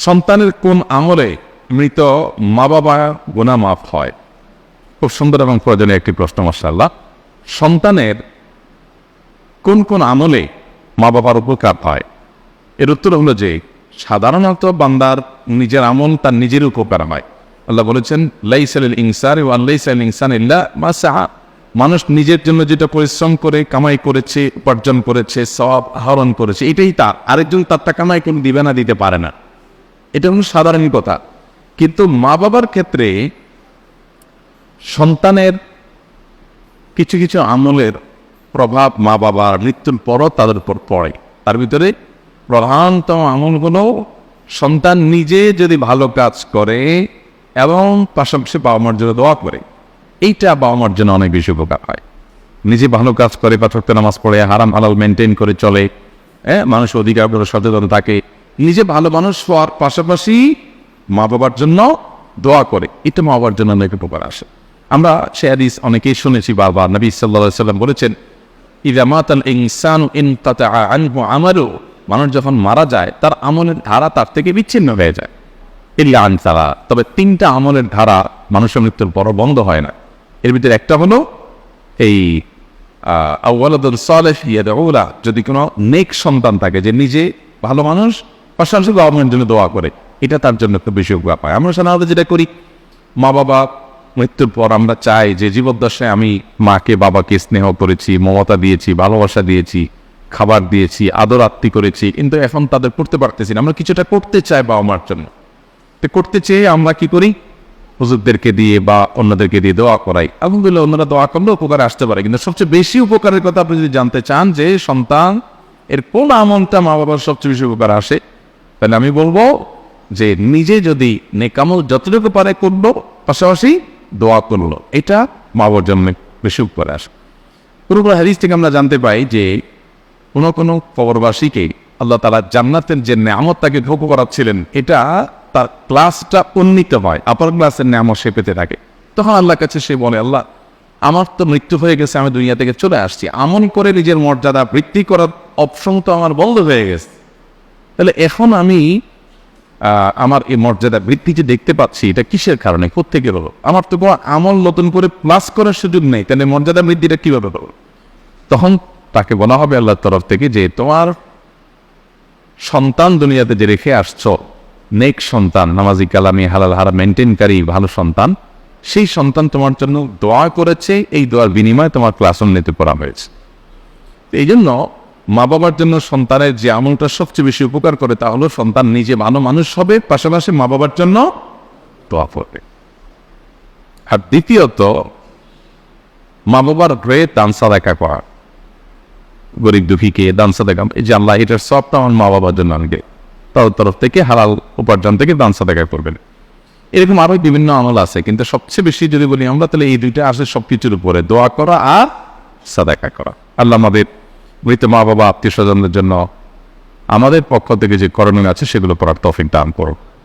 সন্তানের কোন আমলে মৃত মা বাবা গুনাহ মাফ হয়? খুব সুন্দর এবং প্রয়োজনীয় একটি প্রশ্ন মাশাআল্লাহ। সন্তানের কোন কোন আমলে মা বাবার উপকার হয়? এর উত্তর হলো যে সাধারণত বান্দার নিজের আমল তার নিজের উপকার হয়। আল্লাহ বলেছেন লাইসা লিল ইনসানি ওয়া লাইসা লিল ইনসানি ইল্লা মা সাআ। মানুষ নিজের জন্য যেটা পরিশ্রম করে কামাই করেছে, উপার্জন করেছে, সওয়াব আহরণ করেছে, এটাই তার। আরেকজন তারটা কামাই করে দিবে না, দিতে পারে না। এটা হলো সাধারণ কথা। কিন্তু মা বাবার ক্ষেত্রে সন্তানের কিছু কিছু আমলের প্রভাব মা বাবার মৃত্যুর পরও তাদের উপর পড়ে। তার ভিতরে প্রধানতম আমলগুলো সন্তান নিজে যদি ভালো কাজ করে এবং পাশাপাশি বাবা মার জন্য দোয়া করে, এইটা বাবা মার জন্য অনেক বেশি উপকার হয়। নিজে ভালো কাজ করে, পাঁচ ওয়াক্ত নামাজ পড়ে, হারাম হালাল মেনটেন করে চলে, মানুষ অধিকারগুলো সচেতন থাকে, নিজে ভালো মানুষ হওয়ার পাশাপাশি মা বাবার জন্য দোয়া করে, এটা মা বাবার জন্য অনেক উপকার আসে। আমরা সে হাদিস অনেকেই শুনেছি বারবার। নবী সাল্লাল্লাহু আলাইহি ওয়াসাল্লাম বলেছেন ইযা মাতাল ইনসানু ইনকাতাআ আনহু আমালু, মানুষ যখন মারা যায় তার আমলের ধারা তার থেকে বিচ্ছিন্ন হয়ে যায়। ইল্লা আন সালা, তবে তিনটা আমলের ধারা মানুষের মৃত্যুর পর বন্ধ হয় না। এর ভিতরে একটা হলো এই আওয়ালাদুন সালেহ ইয়াদউ লা, যদি কোনো নেক সন্তান থাকে যে নিজে ভালো মানুষ পাশাপাশি বাবা মায়ের জন্য দোয়া করে, এটা তার জন্য খুব বেশি উপকার পায়। আমরা সাধারণত যেটা করি, মা বাবা মৃত্যুর পর আমরা চাই যে জীবদ্দশায় আমি মাকে বাবাকে স্নেহ করেছি, মমতা দিয়েছি, ভালোবাসা দিয়েছি, খাবার দিয়েছি, আদর আত্মি করেছি, কিন্তু এখন তাদের করতে পারতেছি না। আমরা কিছুটা করতে চাই বাবা মার জন্য, তো করতে চেয়ে আমরা কি করি, হুজুরদেরকে দিয়ে বা অন্যদেরকে দিয়ে দোয়া করাই। আলহামদুলিল্লাহ, অন্যরা দোয়া করলে উপকারে আসতে পারে, কিন্তু সবচেয়ে বেশি উপকারের কথা আপনি যদি জানতে চান যে সন্তান এর কোন আমলটা মা বাবার সবচেয়ে বেশি উপকার আসে, তাহলে আমি বলবো যে নিজে যদি নেকামল যতটুকু পারে করলো, পাশাপাশি দোয়া করলো, এটা মা বাবার জন্য বেশি উপকারে আসে। কোনো কোনো হাদিস থেকে আমরা জানতে পাই যে কোনো কোনো কবরবাসীকে আল্লাহ তাআলা জান্নাতের যে নেয়ামত তাকে ভোগ করাচ্ছিলেন, এটা তার ক্লাসটা উন্নীত হয়, আপার ক্লাসের নেয়ামত সে পেতে থাকে। তখন আল্লাহর কাছে সে বলে, আল্লাহ আমার তো মৃত্যু হয়ে গেছে, আমি দুনিয়া থেকে চলে আসছি, আমল করে নিজের মর্যাদা বৃদ্ধি করার অপশন তো আমার বন্ধ হয়ে গেছে, তাহলে এখন আমি আমার এই মর্যাদা বৃদ্ধি যে দেখতে পাচ্ছি, এটা কিসের কারণে, কোত্থেকে হলো? আমার তো কোনো আমল নতুন করে প্লাস করার সুযোগ নেই, তাহলে মর্যাদা বৃদ্ধিটা কিভাবে হলো? তখন তাকে বলা হবে আল্লাহর তরফ থেকে যে তোমার সন্তান দুনিয়াতে যে রেখে আসছো, নেক সন্তান, নামাজি কালামি হালাল হারাম মেনটেনকারী ভালো সন্তান, সেই সন্তান তোমার জন্য দোয়া করেছে, এই দোয়ার বিনিময়ে তোমার ক্লাস উন্নীত করা হয়েছে। এই জন্য মা বাবার জন্য সন্তানের যে আমলটা সবচেয়ে বেশি উপকার করে তা হলো সন্তান নিজে ভালো মানুষ হবে, পাশাপাশি মা বাবার জন্য দোয়া করবে। আর দ্বিতীয়ত, মা বাবার হয়ে দান সাদাকা করা, গরিব দুঃখীকে দান সাদাকা, এই যে আল্লাহ এটার সবটা আমার মা বাবার জন্য আনবে, তার তরফ থেকে হালাল উপার্জন থেকে দান সাদাকা করবেন। এরকম আরো বিভিন্ন আমল আছে, কিন্তু সবচেয়ে বেশি যদি বলি আমরা, তাহলে এই দুইটা আসে সবকিছুর উপরে, দোয়া করা আর সাদাকা করা। আল্লাহ আমাদের মৃত মা বাবা আত্মীয় স্বজনদের জন্য আমাদের পক্ষ থেকে যে করণীয় আছে সেগুলো করার তৌফিক দান করুন।